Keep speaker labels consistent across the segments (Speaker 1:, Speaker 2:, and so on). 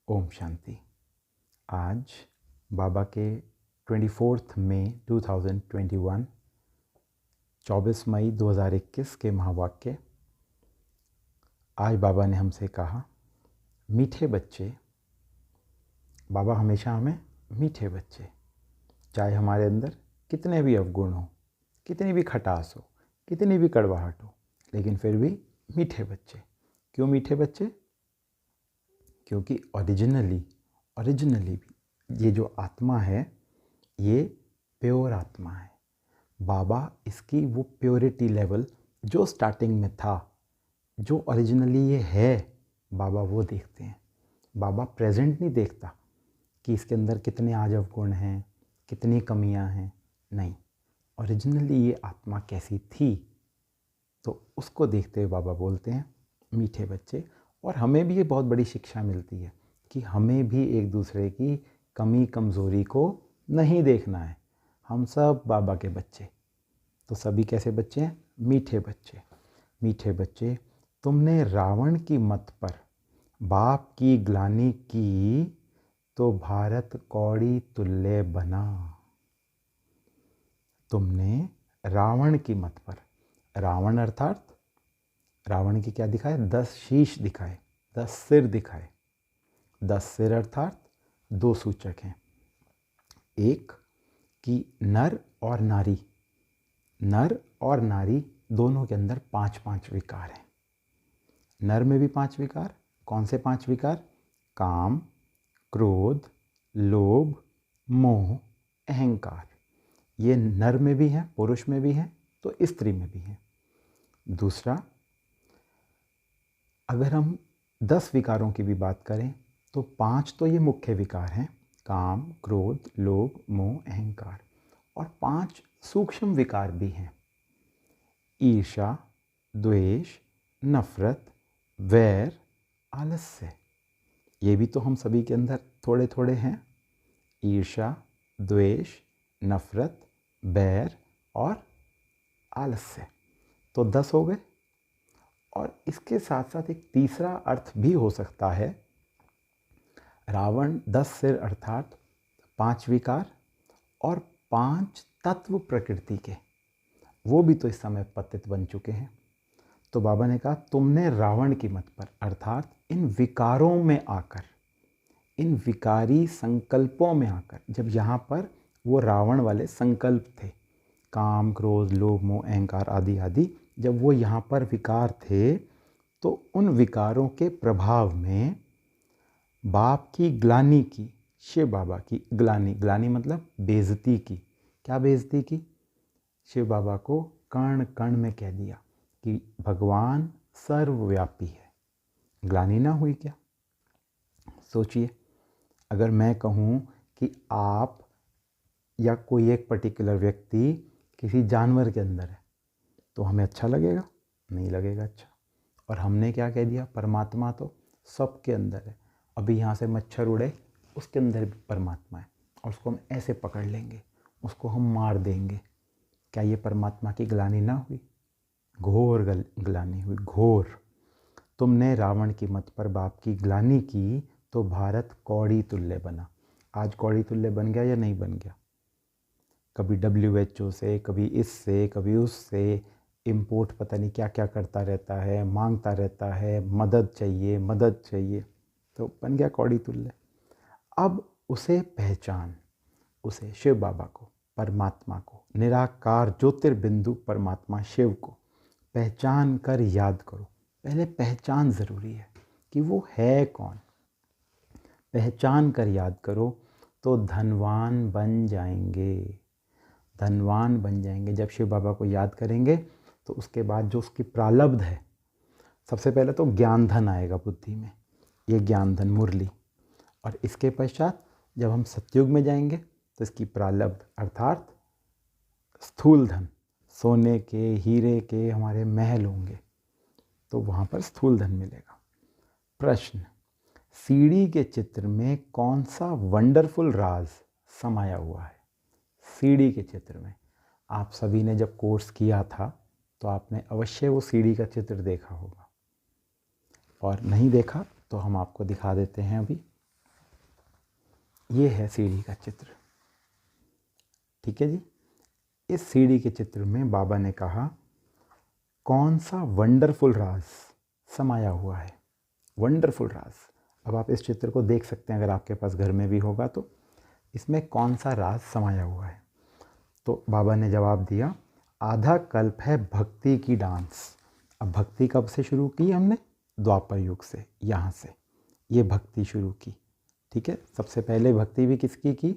Speaker 1: ओम शांति। आज बाबा के 24 मई 2021 24 मई 2021 के महावाक्य। आज बाबा ने हमसे कहा, मीठे बच्चे। बाबा हमेशा हमें मीठे बच्चे, चाहे हमारे अंदर कितने भी अवगुण हो, कितनी भी खटास हो, कितनी भी कड़वाहट हो, लेकिन फिर भी मीठे बच्चे। क्यों मीठे बच्चे? क्योंकि ओरिजिनली भी ये जो आत्मा है, ये प्योर आत्मा है। बाबा इसकी वो प्योरिटी लेवल जो स्टार्टिंग में था, जो ओरिजिनली ये है, बाबा वो देखते हैं। बाबा प्रेजेंट नहीं देखता कि इसके अंदर कितने आजव गुण हैं, कितनी कमियां हैं। नहीं, ओरिजिनली ये आत्मा कैसी थी, तो उसको देखते हुए बाबा बोलते हैं मीठे बच्चे। और हमें भी ये बहुत बड़ी शिक्षा मिलती है कि हमें भी एक दूसरे की कमी कमज़ोरी को नहीं देखना है। हम सब बाबा के बच्चे। तो सभी कैसे बच्चे हैं? मीठे बच्चे। मीठे बच्चे, तुमने रावण की मत पर बाप की ग्लानि की, तो भारत कौड़ी तुल्य बना। तुमने रावण की मत पर, रावण अर्थात रावण की क्या दिखाए? 10 शीश दिखाए, 10 सिर दिखाए। 10 सिर अर्थात 2 सूचक हैं। एक कि नर और नारी दोनों के अंदर 5-5 विकार हैं। नर में भी 5 विकार। कौन से 5 विकार? काम, क्रोध, लोभ, मोह, अहंकार। ये नर में भी हैं, पुरुष में भी हैं, तो स्त्री में भी हैं। दूसरा, अगर हम 10 विकारों की भी बात करें तो 5 तो ये मुख्य विकार हैं, काम, क्रोध, लोभ, मोह, अहंकार। और 5 सूक्ष्म विकार भी हैं, ईर्ष्या, द्वेष, नफरत, वैर, आलस्य। ये भी तो हम सभी के अंदर थोड़े थोड़े हैं। ईर्ष्या, द्वेष, नफरत, बैर और आलस्य, तो 10 हो गए। और इसके साथ साथ एक तीसरा अर्थ भी हो सकता है। रावण 10 सिर अर्थात 5 विकार और 5 तत्व प्रकृति के, वो भी तो इस समय पतित बन चुके हैं। तो बाबा ने कहा, तुमने रावण की मत पर अर्थात इन विकारों में आकर, इन विकारी संकल्पों में आकर, जब यहाँ पर वो रावण वाले संकल्प थे, काम, क्रोध, लोभ, मोह, अहंकार आदि आदि, जब वो यहाँ पर विकार थे, तो उन विकारों के प्रभाव में बाप की ग्लानि की, शिव बाबा की ग्लानि मतलब बेइज्जती की। क्या बेइज्जती की? शिव बाबा को कण कण में कह दिया कि भगवान सर्वव्यापी है। ग्लानि ना हुई क्या? सोचिए, अगर मैं कहूँ कि आप या कोई एक पर्टिकुलर व्यक्ति किसी जानवर के अंदर है, तो हमें अच्छा लगेगा? नहीं लगेगा अच्छा। और हमने क्या कह दिया? परमात्मा तो सबके अंदर है। अभी यहाँ से मच्छर उड़े, उसके अंदर भी परमात्मा है, और उसको हम ऐसे पकड़ लेंगे, उसको हम मार देंगे। क्या ये परमात्मा की ग्लानि ना हुई? घोर ग्लानि हुई, घोर। तुमने रावण की मत पर बाप की ग्लानि की, तो भारत कौड़ी तुल्य बना। आज कौड़ी तुल्य बन गया या नहीं बन गया? कभी WHO से, कभी इससे, कभी उससे इंपोर्ट पता नहीं क्या क्या करता रहता है, मांगता रहता है, मदद चाहिए, तो बन गया कौड़ी तुल्य। अब उसे पहचान, उसे शिव बाबा को, परमात्मा को, निराकार ज्योतिर्बिंदु परमात्मा शिव को पहचान कर याद करो। पहले पहचान ज़रूरी है कि वो है कौन। पहचान कर याद करो तो धनवान बन जाएंगे। धनवान बन जाएंगे जब शिव बाबा को याद करेंगे। तो उसके बाद जो उसकी प्रालब्ध है, सबसे पहले तो ज्ञान धन आएगा बुद्धि में, ये ज्ञान धन मुरली। और इसके पश्चात जब हम सतयुग में जाएंगे तो इसकी प्रालब्ध अर्थात स्थूल धन, सोने के, हीरे के हमारे महल होंगे, तो वहाँ पर स्थूल धन मिलेगा। प्रश्न, सीढ़ी के चित्र में कौन सा वंडरफुल राज समाया हुआ है? सीढ़ी के चित्र में आप सभी ने जब कोर्स किया था तो आपने अवश्य वो सीढ़ी का चित्र देखा होगा, और नहीं देखा तो हम आपको दिखा देते हैं अभी। ये है सीढ़ी का चित्र, ठीक है जी। इस सीढ़ी के चित्र में बाबा ने कहा कौन सा वंडरफुल राज समाया हुआ है, वंडरफुल राज। अब आप इस चित्र को देख सकते हैं, अगर आपके पास घर में भी होगा तो इसमें कौन सा राज समाया हुआ है। तो बाबा ने जवाब दिया, आधा कल्प है भक्ति की डांस। अब भक्ति कब से शुरू की हमने? द्वापर युग से, यहाँ से ये भक्ति शुरू की, ठीक है। सबसे पहले भक्ति भी किसकी की?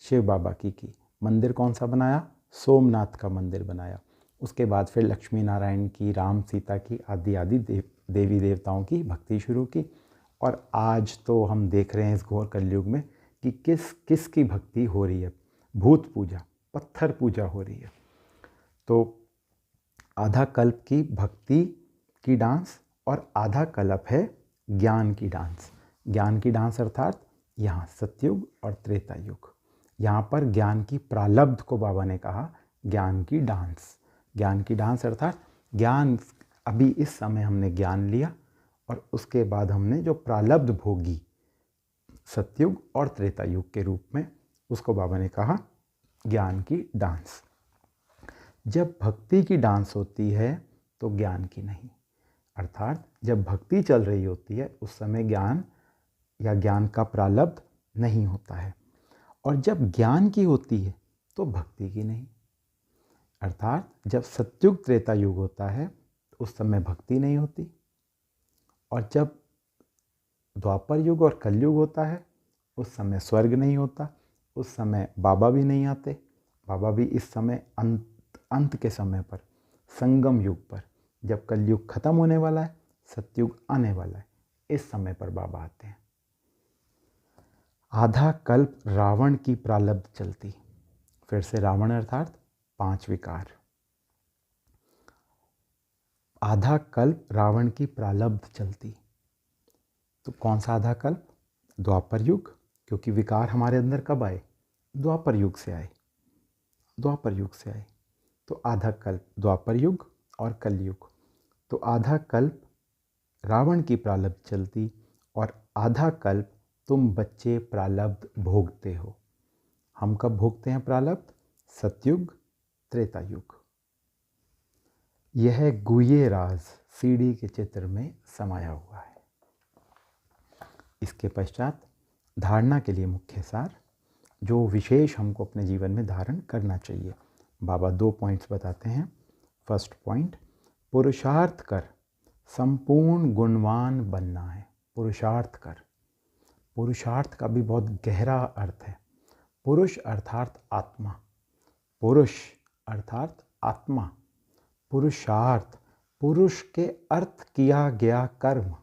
Speaker 1: शिव बाबा की। मंदिर कौन सा बनाया? सोमनाथ का मंदिर बनाया। उसके बाद फिर लक्ष्मी नारायण की, राम सीता की, आदि आदि देवी देवताओं की भक्ति शुरू की। और आज तो हम देख रहे हैं इस घोर कलयुग में कि किस की भक्ति हो रही है। भूत पूजा, पत्थर पूजा हो रही है। तो आधा कल्प की भक्ति की डांस और आधा कल्प है ज्ञान की डांस। ज्ञान की डांस अर्थात यहाँ सतयुग और त्रेता युग। यहाँ पर ज्ञान की प्रालब्ध को बाबा ने कहा ज्ञान की डांस। ज्ञान की डांस अर्थात ज्ञान, अभी इस समय हमने ज्ञान लिया और उसके बाद हमने जो प्रालब्ध भोगी सतयुग और त्रेता युग के रूप में, उसको बाबा ने कहा ज्ञान की डांस। जब भक्ति की डांस होती है तो ज्ञान की नहीं, अर्थात जब भक्ति चल रही होती है उस समय ज्ञान या ज्ञान का प्रालब्ध नहीं होता है। और जब ज्ञान की होती है तो भक्ति की नहीं, अर्थात जब सतयुग त्रेता युग होता है उस समय भक्ति नहीं होती। और जब द्वापर युग और कलयुग होता है उस समय स्वर्ग नहीं होता, उस समय बाबा भी नहीं आते। बाबा भी इस समय अंत के समय पर, संगम युग पर, जब कलयुग खत्म होने वाला है, सतयुग आने वाला है, इस समय पर बाबा आते हैं। आधा कल्प रावण की प्रालब्ध चलती। फिर से रावण अर्थात 5 विकार। आधा कल्प रावण की प्रालब्ध चलती। तो कौन सा आधा कल्प? द्वापर युग, क्योंकि विकार हमारे अंदर कब आए? द्वापर युग से आए, द्वापर युग से आए। तो आधा कल्प द्वापर युग और कलयुग। तो आधा कल्प रावण की प्रालब्ध चलती और आधा कल्प तुम बच्चे प्रालब्ध भोगते हो। हम कब भोगते हैं प्रालब्ध? सतयुग त्रेता युग। यह गुह्य राज सीढ़ी के चित्र में समाया हुआ है। इसके पश्चात धारणा के लिए मुख्य सार, जो विशेष हमको अपने जीवन में धारण करना चाहिए। बाबा 2 पॉइंट्स बताते हैं। फर्स्ट पॉइंट, पुरुषार्थ कर संपूर्ण गुणवान बनना है। पुरुषार्थ कर, पुरुषार्थ का भी बहुत गहरा अर्थ है। पुरुष अर्थात आत्मा, पुरुष अर्थात आत्मा, पुरुषार्थ, पुरुष के अर्थ किया गया कर्म,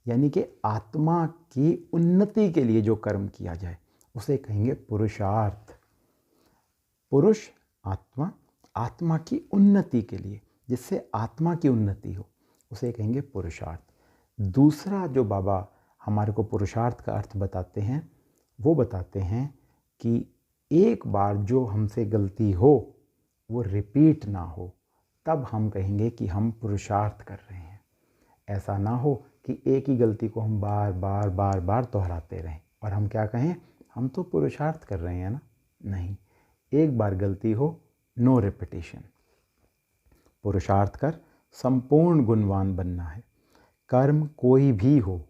Speaker 1: यानी कि आत्मा की उन्नति के लिए जो कर्म किया जाए उसे कहेंगे पुरुषार्थ। पुरुष आत्मा, आत्मा की उन्नति के लिए, जिससे आत्मा की उन्नति हो, उसे कहेंगे पुरुषार्थ। दूसरा जो बाबा हमारे को पुरुषार्थ का अर्थ बताते हैं, वो बताते हैं कि एक बार जो हमसे गलती हो वो रिपीट ना हो, तब हम कहेंगे कि हम पुरुषार्थ कर रहे हैं। ऐसा ना हो कि एक ही गलती को हम बार बार बार बार दोहराते रहें और हम क्या कहें, हम तो पुरुषार्थ कर रहे हैं ना। नहीं, एक बार गलती हो, नो रिपीटिशन। पुरुषार्थ कर संपूर्ण गुणवान बनना है। कर्म कोई भी हो,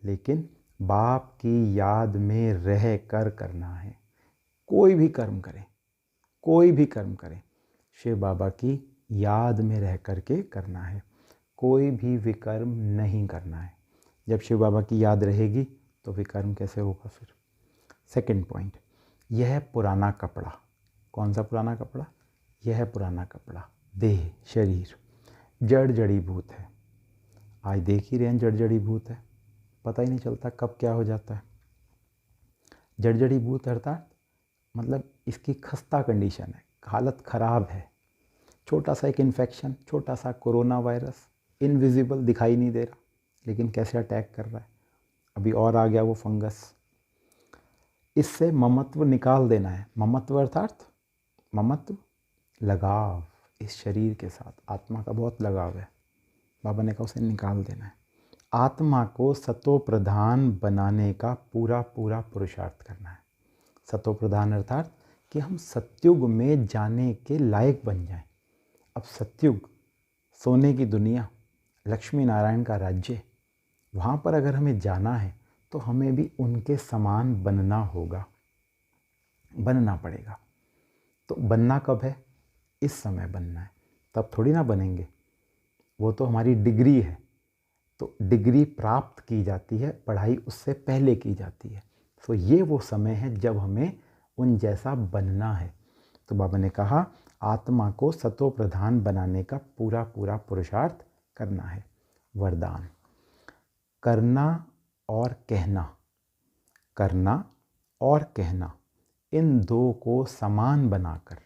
Speaker 1: लेकिन बाप की याद में रह कर करना है। कोई भी कर्म करें, कोई भी कर्म करें, शिव बाबा की याद में रह कर के करना है। कोई भी विकर्म नहीं करना है। जब शिव बाबा की याद रहेगी तो विकर्म कैसे होगा फिर? सेकंड पॉइंट, यह पुराना कपड़ा। कौन सा पुराना कपड़ा? यह पुराना कपड़ा, देह, शरीर जड़ जड़ीभूत है। आज देख ही रहे हैं जड़ जड़ीभूत है, पता ही नहीं चलता कब क्या हो जाता है। जड़ जड़ीभूत अर्थात मतलब इसकी खस्ता कंडीशन है, हालत ख़राब है। छोटा सा एक इन्फेक्शन, छोटा सा कोरोना वायरस, इनविजिबल, दिखाई नहीं दे रहा, लेकिन कैसे अटैक कर रहा है। अभी और आ गया वो फंगस। इससे ममत्व निकाल देना है। ममत्व अर्थात ममत्व, लगाव इस शरीर के साथ, आत्मा का बहुत लगाव है। बाबा ने कहा उसे निकाल देना है। आत्मा को सतो प्रधान बनाने का पूरा पूरा पुरुषार्थ करना है। सतो प्रधान अर्थात कि हम सतयुग में जाने के लायक बन जाएं। अब सतयुग, सोने की दुनिया, लक्ष्मी नारायण का राज्य, वहाँ पर अगर हमें जाना है तो हमें भी उनके समान बनना होगा, बनना पड़ेगा। तो बनना कब है? इस समय बनना है, तब थोड़ी ना बनेंगे। वो तो हमारी डिग्री है, तो डिग्री प्राप्त की जाती है, पढ़ाई उससे पहले की जाती है। तो ये वो समय है जब हमें उन जैसा बनना है। तो बाबा ने कहा आत्मा को सतो प्रधान बनाने का पूरा पूरा पुरुषार्थ करना है। वरदान, करना और कहना, करना और कहना, इन दो को समान बनाकर,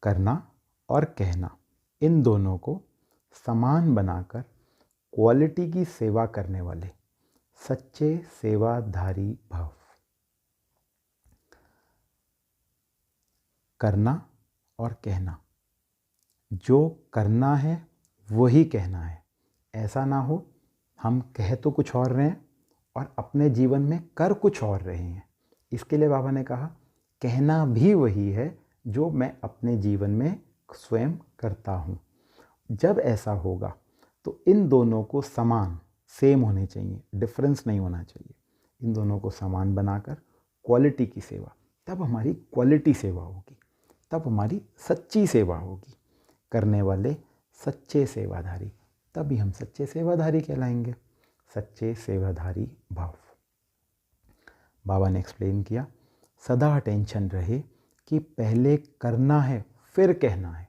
Speaker 1: करना और कहना इन दोनों को समान बनाकर क्वालिटी की सेवा करने वाले सच्चे सेवाधारी भव। करना और कहना, जो करना है वही कहना है। ऐसा ना हो हम कह तो कुछ और रहे हैं और अपने जीवन में कर कुछ और रहे हैं। इसके लिए बाबा ने कहा कहना भी वही है जो मैं अपने जीवन में स्वयं करता हूँ। जब ऐसा होगा तो इन दोनों को समान, सेम होने चाहिए, डिफरेंस नहीं होना चाहिए। इन दोनों को समान बनाकर क्वालिटी की सेवा, तब हमारी क्वालिटी सेवा होगी, तब हमारी सच्ची सेवा होगी। करने वाले सच्चे सेवाधारी, तभी हम सच्चे सेवाधारी कहलाएंगे। सच्चे सेवाधारी भाव। बाबा ने एक्सप्लेन किया, सदा अटेंशन रहे कि पहले करना है फिर कहना है।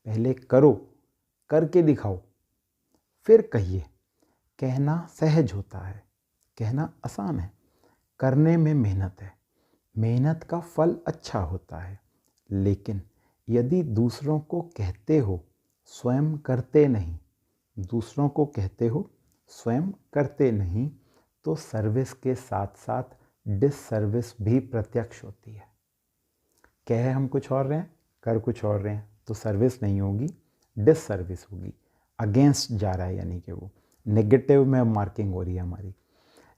Speaker 1: पहले करो, करके दिखाओ, फिर कहिए। कहना सहज होता है, कहना आसान है, करने में मेहनत है, मेहनत का फल अच्छा होता है। लेकिन यदि दूसरों को कहते हो स्वयं करते नहीं, दूसरों को कहते हो स्वयं करते नहीं, तो सर्विस के साथ साथ डिससर्विस भी प्रत्यक्ष होती है। कह हम कुछ और रहे हैं, कर कुछ और रहे हैं, तो सर्विस नहीं होगी, डिससर्विस होगी। अगेंस्ट जा रहा है, यानी कि वो नेगेटिव में मार्किंग हो रही है हमारी।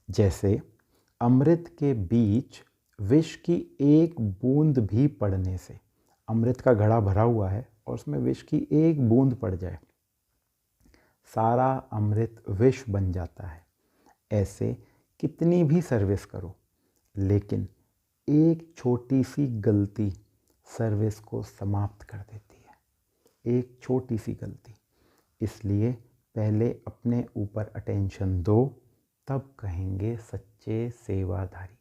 Speaker 1: जैसे अमृत के बीच विष की एक बूंद भी पड़ने से, अमृत का घड़ा भरा हुआ है और उसमें विष की एक बूंद पड़ जाए, सारा अमृत विष बन जाता है। ऐसे कितनी भी सर्विस करो, लेकिन एक छोटी सी गलती सर्विस को समाप्त कर देती है, एक छोटी सी गलती। इसलिए पहले अपने ऊपर अटेंशन दो, तब कहेंगे सच्चे सेवाधारी।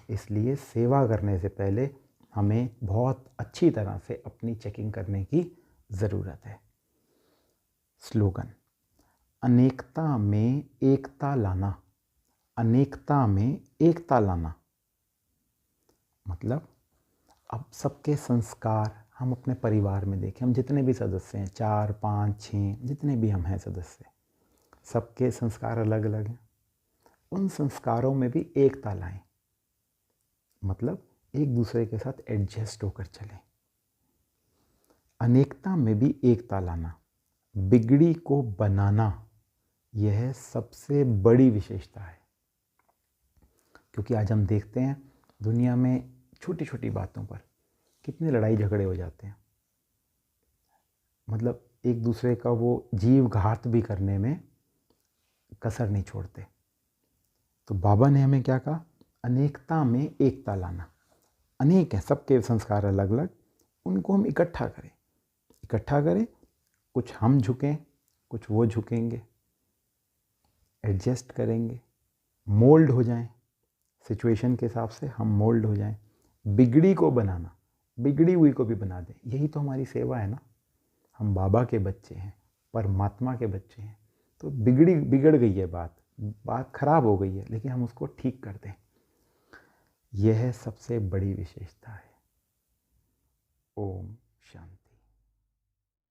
Speaker 1: इसलिए सेवा करने से पहले हमें बहुत अच्छी तरह से अपनी चेकिंग करने की ज़रूरत है। स्लोगन, अनेकता में एकता लाना, अनेकता में एकता लाना। मतलब अब सबके संस्कार हम अपने परिवार में देखें, हम जितने भी सदस्य हैं, 4, 5, 6, जितने भी हम हैं सदस्य, सबके संस्कार अलग अलग हैं। उन संस्कारों में भी एकता लाएं, मतलब एक दूसरे के साथ एडजस्ट होकर चलें। अनेकता में भी एकता लाना, बिगड़ी को बनाना, यह सबसे बड़ी विशेषता है। क्योंकि आज हम देखते हैं दुनिया में छोटी छोटी बातों पर कितने लड़ाई झगड़े हो जाते हैं। मतलब एक दूसरे का वो जीव घात भी करने में कसर नहीं छोड़ते। तो बाबा ने हमें क्या कहा, अनेकता में एकता लाना। अनेक हैं, सबके संस्कार अलग अलग, उनको हम इकट्ठा करें, इकट्ठा करें। कुछ हम झुकें, कुछ वो झुकेंगे, एडजस्ट करेंगे, मोल्ड हो जाएं, सिचुएशन के हिसाब से हम मोल्ड हो जाएं। बिगड़ी को बनाना, बिगड़ी हुई को भी बना दें, यही तो हमारी सेवा है ना। हम बाबा के बच्चे हैं, परमात्मा के बच्चे हैं। तो बिगड़ गई है बात खराब हो गई है, लेकिन हम उसको ठीक कर दें, यह सबसे बड़ी विशेषता है। ओम शांति।